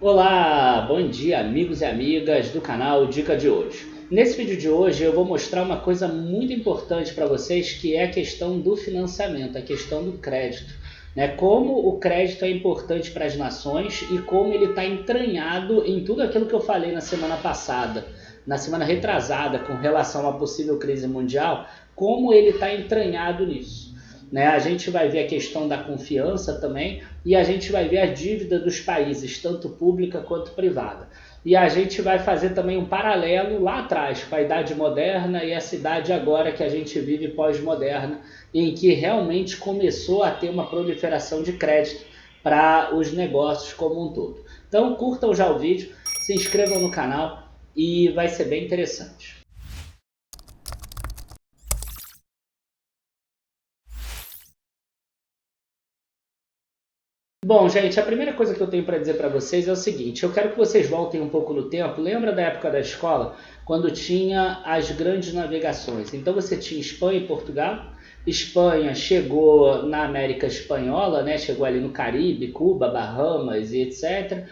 Olá, bom dia amigos e amigas do canal Dica de Hoje. Nesse vídeo de hoje eu vou mostrar uma coisa muito importante para vocês, que é a questão do financiamento, a questão do crédito. Como o crédito é importante para as nações e como ele está entranhado em tudo aquilo que eu falei na semana passada, na semana retrasada, com relação à possível crise mundial, como ele está entranhado nisso. A gente vai ver a questão da confiança também e a gente vai ver a dívida dos países, tanto pública quanto privada. E a gente vai fazer também um paralelo lá atrás com a Idade Moderna e essa idade agora que a gente vive pós-moderna, em que realmente começou a ter uma proliferação de crédito para os negócios como um todo. Então curtam já o vídeo, se inscrevam no canal e vai ser bem interessante. Bom, gente, a primeira coisa que eu tenho para dizer para vocês é o seguinte: eu quero que vocês voltem um pouco no tempo. Lembra da época da escola, quando tinha as grandes navegações? Então você tinha Espanha e Portugal. Espanha chegou na América Espanhola, chegou ali no Caribe, Cuba, Bahamas e etc.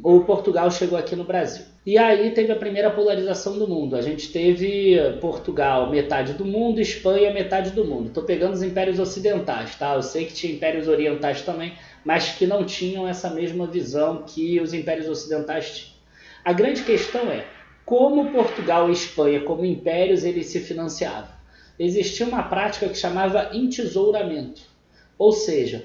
O Portugal chegou aqui no Brasil. E aí teve a primeira polarização do mundo. A gente teve Portugal metade do mundo, Espanha metade do mundo. Estou pegando os impérios ocidentais, tá? Eu sei que tinha impérios orientais também, mas que não tinham essa mesma visão que os impérios ocidentais tinham. A grande questão é como Portugal e Espanha, como impérios, eles se financiavam. Existia uma prática que chamava entesouramento, ou seja,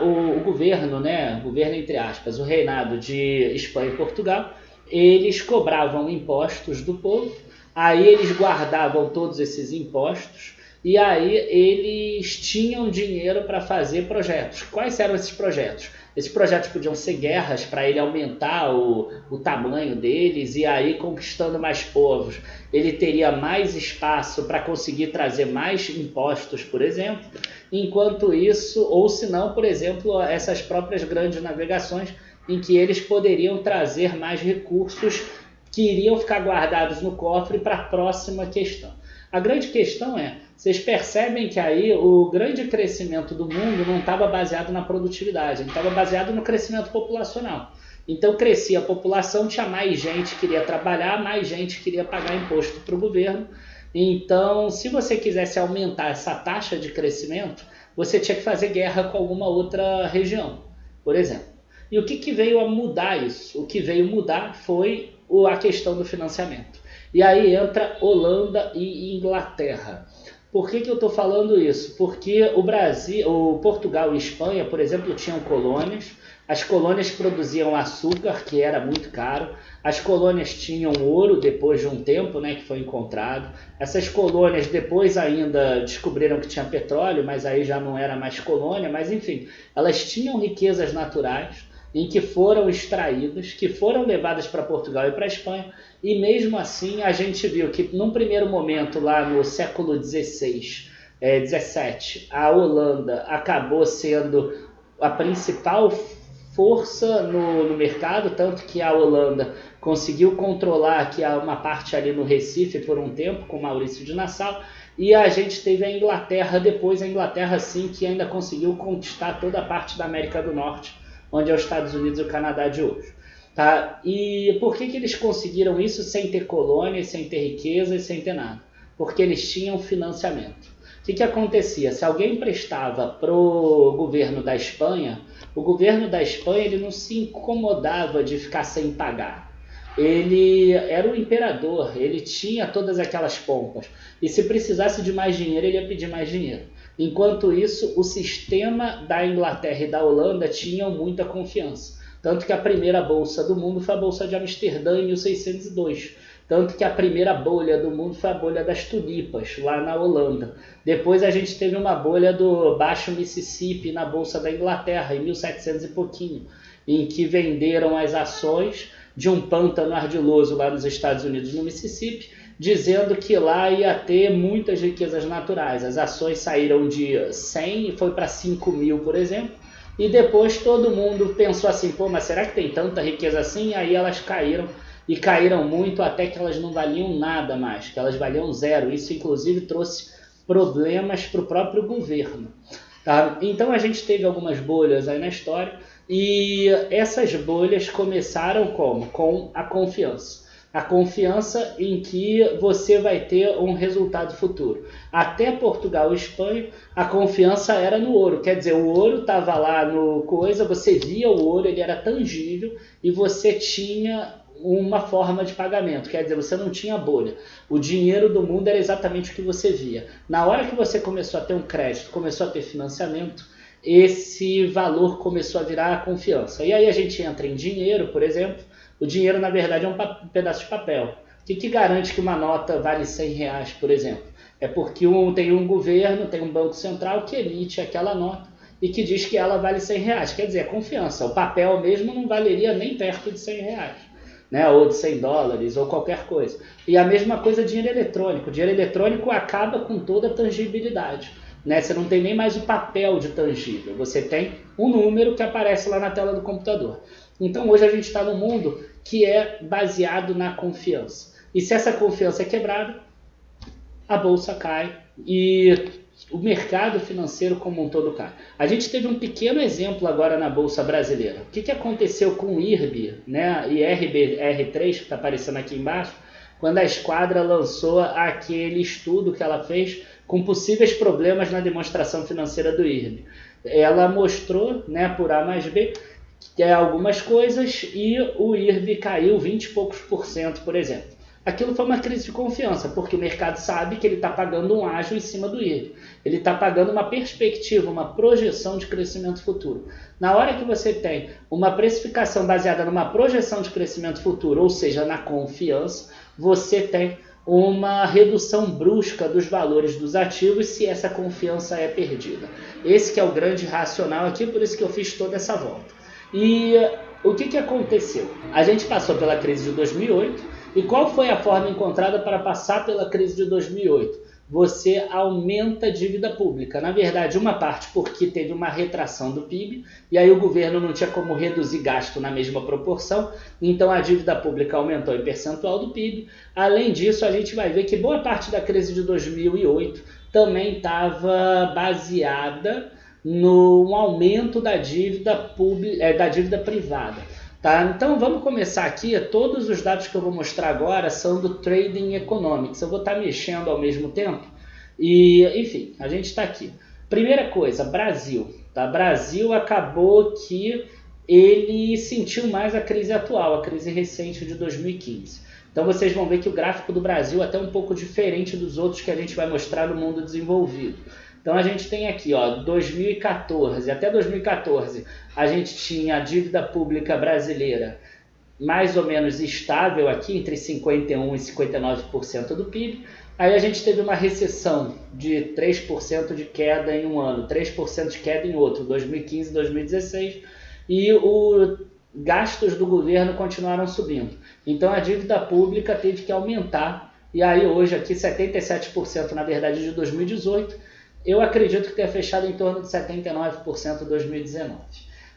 o governo, o governo entre aspas, o reinado de Espanha e Portugal, eles cobravam impostos do povo, aí eles guardavam todos esses impostos e aí eles tinham dinheiro para fazer projetos. Quais eram esses projetos? Esses projetos podiam ser guerras para ele aumentar o tamanho deles e aí conquistando mais povos. Ele teria mais espaço para conseguir trazer mais impostos, por exemplo. Enquanto isso, ou se não, por exemplo, essas próprias grandes navegações em que eles poderiam trazer mais recursos que iriam ficar guardados no cofre para a próxima questão. A grande questão é, vocês percebem que aí o grande crescimento do mundo não estava baseado na produtividade, ele estava baseado no crescimento populacional. Então crescia a população, tinha mais gente que queria trabalhar, mais gente que queria pagar imposto para o governo. Então, se você quisesse aumentar essa taxa de crescimento, você tinha que fazer guerra com alguma outra região, por exemplo. E o que veio a mudar isso? O que veio mudar foi a questão do financiamento. E aí entra Holanda e Inglaterra. Por que eu estou falando isso? Porque o Brasil, o Portugal e Espanha, por exemplo, tinham colônias. As colônias produziam açúcar, que era muito caro. As colônias tinham ouro depois de um tempo, que foi encontrado. Essas colônias depois ainda descobriram que tinha petróleo, mas aí já não era mais colônia. Mas enfim, elas tinham riquezas naturais em que foram extraídas, que foram levadas para Portugal e para a Espanha, e mesmo assim a gente viu que num primeiro momento lá no século XVI, 17, a Holanda acabou sendo a principal força no mercado, tanto que a Holanda conseguiu controlar aqui uma parte ali no Recife por um tempo, com Maurício de Nassau, e a gente teve a Inglaterra depois, a Inglaterra sim que ainda conseguiu conquistar toda a parte da América do Norte, onde é os Estados Unidos e o Canadá de hoje. Tá? E por que eles conseguiram isso sem ter colônias, sem ter riqueza e sem ter nada? Porque eles tinham financiamento. O que acontecia? Se alguém emprestava para o governo da Espanha, o governo da Espanha ele não se incomodava de ficar sem pagar. Ele era o imperador, ele tinha todas aquelas pompas. E se precisasse de mais dinheiro, ele ia pedir mais dinheiro. Enquanto isso, o sistema da Inglaterra e da Holanda tinham muita confiança. Tanto que a primeira bolsa do mundo foi a Bolsa de Amsterdã em 1602. Tanto que a primeira bolha do mundo foi a bolha das tulipas, lá na Holanda. Depois a gente teve uma bolha do Baixo Mississippi na Bolsa da Inglaterra, em 1700 e pouquinho, em que venderam as ações de um pântano ardiloso lá nos Estados Unidos, no Mississippi, dizendo que lá ia ter muitas riquezas naturais. As ações saíram de 100 e foi para 5 mil, por exemplo, e depois todo mundo pensou assim, pô, mas será que tem tanta riqueza assim? E aí elas caíram, e caíram muito até que elas não valiam nada mais, que elas valiam zero. Isso inclusive trouxe problemas para o próprio governo. Tá? Então a gente teve algumas bolhas aí na história, E essas bolhas começaram como? Com a confiança. A confiança em que você vai ter um resultado futuro. Até Portugal e Espanha, a confiança era no ouro. Quer dizer, o ouro estava lá no coisa, você via o ouro, ele era tangível e você tinha uma forma de pagamento. Quer dizer, você não tinha bolha. O dinheiro do mundo era exatamente o que você via. Na hora que você começou a ter um crédito, começou a ter financiamento, esse valor começou a virar a confiança. E aí a gente entra em dinheiro, por exemplo. O dinheiro, na verdade, é um pedaço de papel. O que garante que uma nota vale R$100, por exemplo? É porque tem um governo, tem um banco central que emite aquela nota e que diz que ela vale R$100. Quer dizer, é confiança. O papel mesmo não valeria nem perto de R$100. Né, ou de $100, ou qualquer coisa. E a mesma coisa dinheiro eletrônico. O dinheiro eletrônico acaba com toda a tangibilidade. Né? Você não tem nem mais o papel de tangível. Você tem um número que aparece lá na tela do computador. Então hoje a gente está num mundo que é baseado na confiança. E se essa confiança é quebrada, a bolsa cai e o mercado financeiro como um todo cai. A gente teve um pequeno exemplo agora na Bolsa Brasileira. O que aconteceu com o IRB, né? E IRBR3, que está aparecendo aqui embaixo, quando a Esquadra lançou aquele estudo que ela fez com possíveis problemas na demonstração financeira do IRB. Ela mostrou, né, por A mais B, algumas coisas e o IRB caiu 20 e poucos %, por exemplo. Aquilo foi uma crise de confiança, porque o mercado sabe que ele está pagando um ágio em cima do IRB. Ele está pagando uma perspectiva, uma projeção de crescimento futuro. Na hora que você tem uma precificação baseada numa projeção de crescimento futuro, ou seja, na confiança, você tem uma redução brusca dos valores dos ativos se essa confiança é perdida. Esse que é o grande racional aqui, por isso que eu fiz toda essa volta. E o que aconteceu? A gente passou pela crise de 2008, e qual foi a forma encontrada para passar pela crise de 2008? Você aumenta a dívida pública. Na verdade, uma parte porque teve uma retração do PIB, e aí o governo não tinha como reduzir gasto na mesma proporção, então a dívida pública aumentou em percentual do PIB. Além disso, a gente vai ver que boa parte da crise de 2008 também estava baseada no aumento da dívida pública, da dívida privada. Tá? Então vamos começar aqui. Todos os dados que eu vou mostrar agora são do Trading Economics. Eu vou estar mexendo ao mesmo tempo. E, enfim, a gente está aqui. Primeira coisa, Brasil. Tá? Brasil acabou que ele sentiu mais a crise atual, a crise recente de 2015. Então vocês vão ver que o gráfico do Brasil é até um pouco diferente dos outros que a gente vai mostrar no mundo desenvolvido. Então a gente tem aqui, ó, 2014, até 2014, a gente tinha a dívida pública brasileira mais ou menos estável aqui, entre 51% e 59% do PIB. Aí a gente teve uma recessão de 3% de queda em um ano, 3% de queda em outro, 2015 e 2016, e os gastos do governo continuaram subindo. Então a dívida pública teve que aumentar, e aí hoje aqui 77% na verdade de 2018, eu acredito que tenha fechado em torno de 79% em 2019.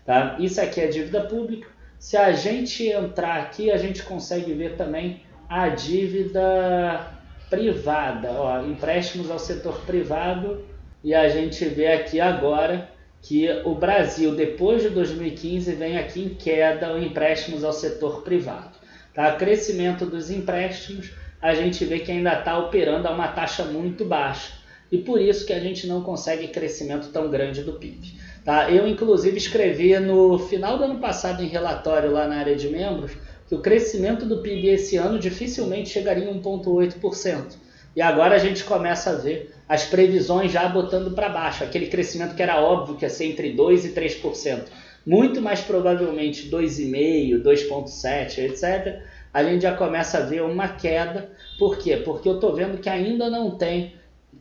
Tá? Isso aqui é dívida pública. Se a gente entrar aqui, a gente consegue ver também a dívida privada, ó, empréstimos ao setor privado, e a gente vê aqui agora que o Brasil, depois de 2015, vem aqui em queda, empréstimos ao setor privado. Tá? Crescimento dos empréstimos, a gente vê que ainda está operando a uma taxa muito baixa. E por isso que a gente não consegue crescimento tão grande do PIB. Tá? Eu, inclusive, escrevi no final do ano passado em relatório lá na área de membros que o crescimento do PIB esse ano dificilmente chegaria em 1,8%. E agora a gente começa a ver as previsões já botando para baixo. Aquele crescimento que era óbvio que ia ser entre 2% e 3%. Muito mais provavelmente 2,5%, 2,7%, etc. A gente já começa a ver uma queda. Por quê? Porque eu estou vendo que ainda não tem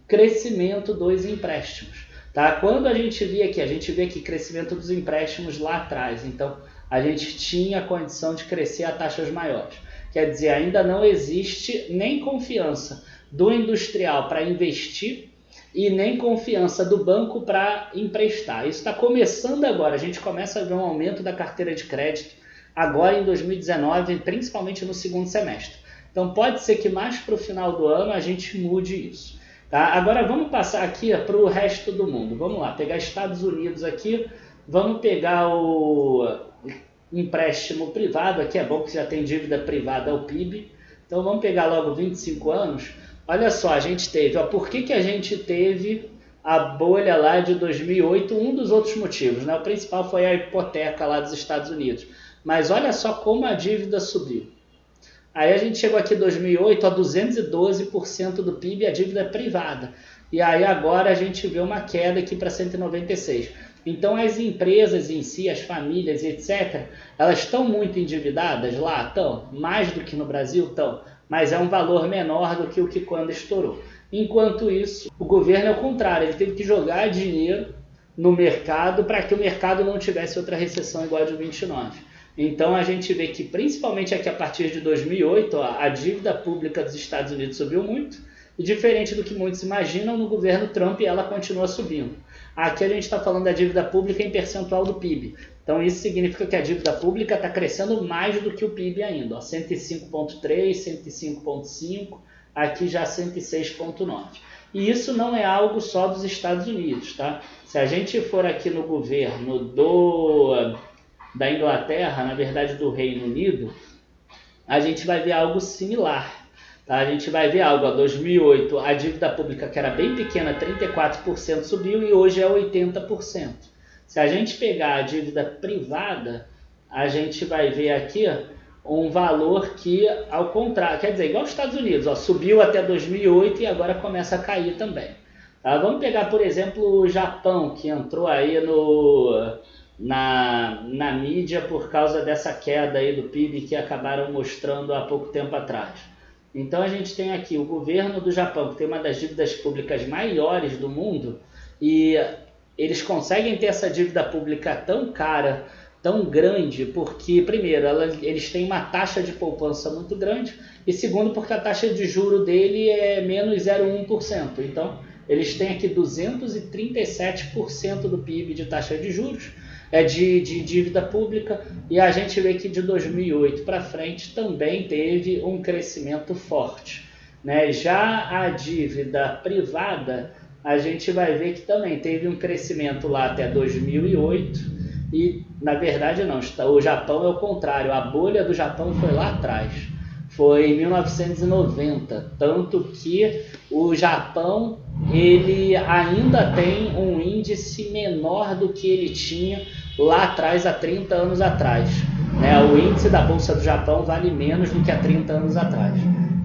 crescimento dos empréstimos. Tá? Quando a gente vê aqui crescimento dos empréstimos lá atrás, então a gente tinha a condição de crescer a taxas maiores. Quer dizer, ainda não existe nem confiança do industrial para investir e nem confiança do banco para emprestar. Isso está começando agora, a gente começa a ver um aumento da carteira de crédito agora em 2019, principalmente no segundo semestre. Então pode ser que mais para o final do ano a gente mude isso. Tá? Agora vamos passar aqui para o resto do mundo. Vamos lá, pegar Estados Unidos aqui. Vamos pegar o empréstimo privado, aqui é bom que já tem dívida privada ao PIB. Então vamos pegar logo 25 anos. Olha só, a gente teve, por que a gente teve a bolha lá de 2008? Um dos outros motivos, né? O principal foi a hipoteca lá dos Estados Unidos. Mas olha só como a dívida subiu. Aí a gente chegou aqui em 2008 a 212% do PIB, a dívida é privada. E aí agora a gente vê uma queda aqui para 196%. Então as empresas em si, as famílias, etc., elas estão muito endividadas lá? Estão. Mais do que no Brasil? Estão. Mas é um valor menor do que o que quando estourou. Enquanto isso, o governo é o contrário, ele teve que jogar dinheiro no mercado para que o mercado não tivesse outra recessão igual a de 29. Então a gente vê que principalmente aqui a partir de 2008 a dívida pública dos Estados Unidos subiu muito e diferente do que muitos imaginam, no governo Trump ela continua subindo. Aqui a gente está falando da dívida pública em percentual do PIB. Então isso significa que a dívida pública está crescendo mais do que o PIB ainda. 105,3, 105,5, aqui já 106,9. E isso não é algo só dos Estados Unidos, tá? Se a gente for aqui no governo da Inglaterra, na verdade do Reino Unido, a gente vai ver algo similar. Tá? A gente vai ver algo, em 2008 a dívida pública que era bem pequena, 34% subiu e hoje é 80%. Se a gente pegar a dívida privada, a gente vai ver aqui um valor que, ao contrário, quer dizer, igual os Estados Unidos, subiu até 2008 e agora começa a cair também. Tá? Vamos pegar, por exemplo, o Japão, que entrou aí na mídia por causa dessa queda aí do PIB que acabaram mostrando há pouco tempo atrás. Então a gente tem aqui o governo do Japão, que tem uma das dívidas públicas maiores do mundo, e eles conseguem ter essa dívida pública tão cara, tão grande, porque, primeiro, eles têm uma taxa de poupança muito grande, e segundo, porque a taxa de juro dele é menos 0,1%. Então, eles têm aqui 237% do PIB de taxa de juros, de dívida pública, e a gente vê que de 2008 para frente também teve um crescimento forte. Né? Já a dívida privada, a gente vai ver que também teve um crescimento lá até 2008, e na verdade não, o Japão é o contrário, a bolha do Japão foi lá atrás, foi em 1990, tanto que o Japão ele ainda tem um índice menor do que ele tinha lá atrás, há 30 anos atrás. Né? O índice da Bolsa do Japão vale menos do que há 30 anos atrás.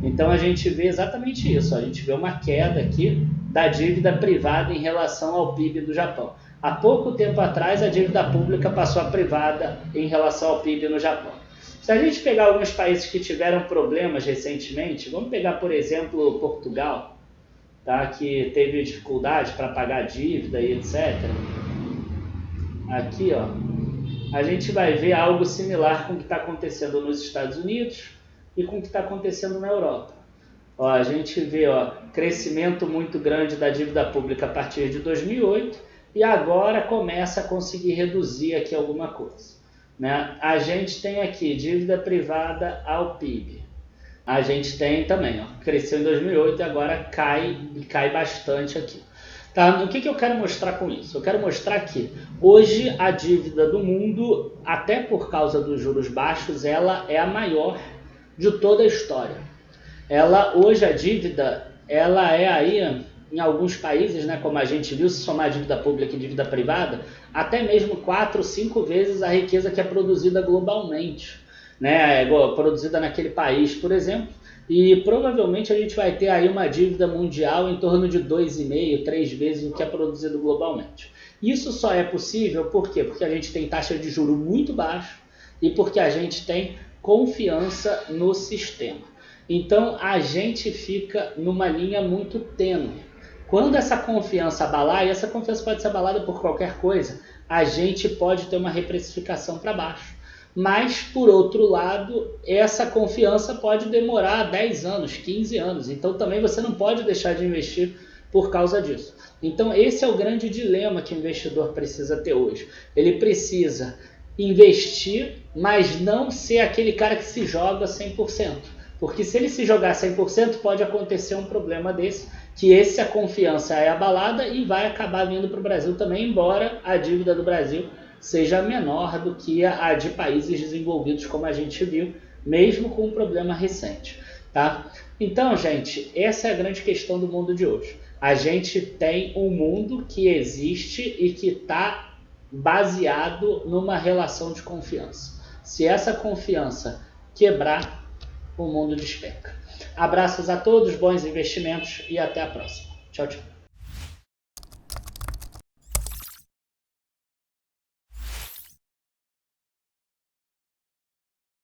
Então a gente vê exatamente isso, a gente vê uma queda aqui da dívida privada em relação ao PIB do Japão. Há pouco tempo atrás a dívida pública passou a privada em relação ao PIB no Japão. Se a gente pegar alguns países que tiveram problemas recentemente, vamos pegar por exemplo Portugal, tá? Que teve dificuldade para pagar a dívida e etc. Aqui, a gente vai ver algo similar com o que está acontecendo nos Estados Unidos e com o que está acontecendo na Europa. A gente vê crescimento muito grande da dívida pública a partir de 2008 e agora começa a conseguir reduzir aqui alguma coisa. Né? A gente tem aqui dívida privada ao PIB. A gente tem também, cresceu em 2008 e agora cai bastante aqui. Tá? O que eu quero mostrar com isso? Eu quero mostrar que hoje a dívida do mundo, até por causa dos juros baixos, ela é a maior de toda a história. Hoje a dívida, ela é aí, em alguns países, né, como a gente viu, se somar dívida pública e dívida privada, até mesmo 4, 5 vezes a riqueza que é produzida globalmente, né, produzida naquele país, por exemplo. E provavelmente a gente vai ter aí uma dívida mundial em torno de 2,5, 3 vezes o que é produzido globalmente. Isso só é possível por quê? Porque a gente tem taxa de juro muito baixa e porque a gente tem confiança no sistema. Então a gente fica numa linha muito tênue. Quando essa confiança abalar, e essa confiança pode ser abalada por qualquer coisa, a gente pode ter uma reprecificação para baixo. Mas, por outro lado, essa confiança pode demorar 10 anos, 15 anos. Então, também você não pode deixar de investir por causa disso. Então, esse é o grande dilema que o investidor precisa ter hoje. Ele precisa investir, mas não ser aquele cara que se joga 100%. Porque se ele se jogar 100%, pode acontecer um problema desse, que a confiança é abalada e vai acabar vindo para o Brasil também, embora a dívida do Brasil seja menor do que a de países desenvolvidos, como a gente viu, mesmo com um problema recente. Tá? Então, gente, essa é a grande questão do mundo de hoje. A gente tem um mundo que existe e que está baseado numa relação de confiança. Se essa confiança quebrar, o mundo despenca. Abraços a todos, bons investimentos e até a próxima. Tchau, tchau.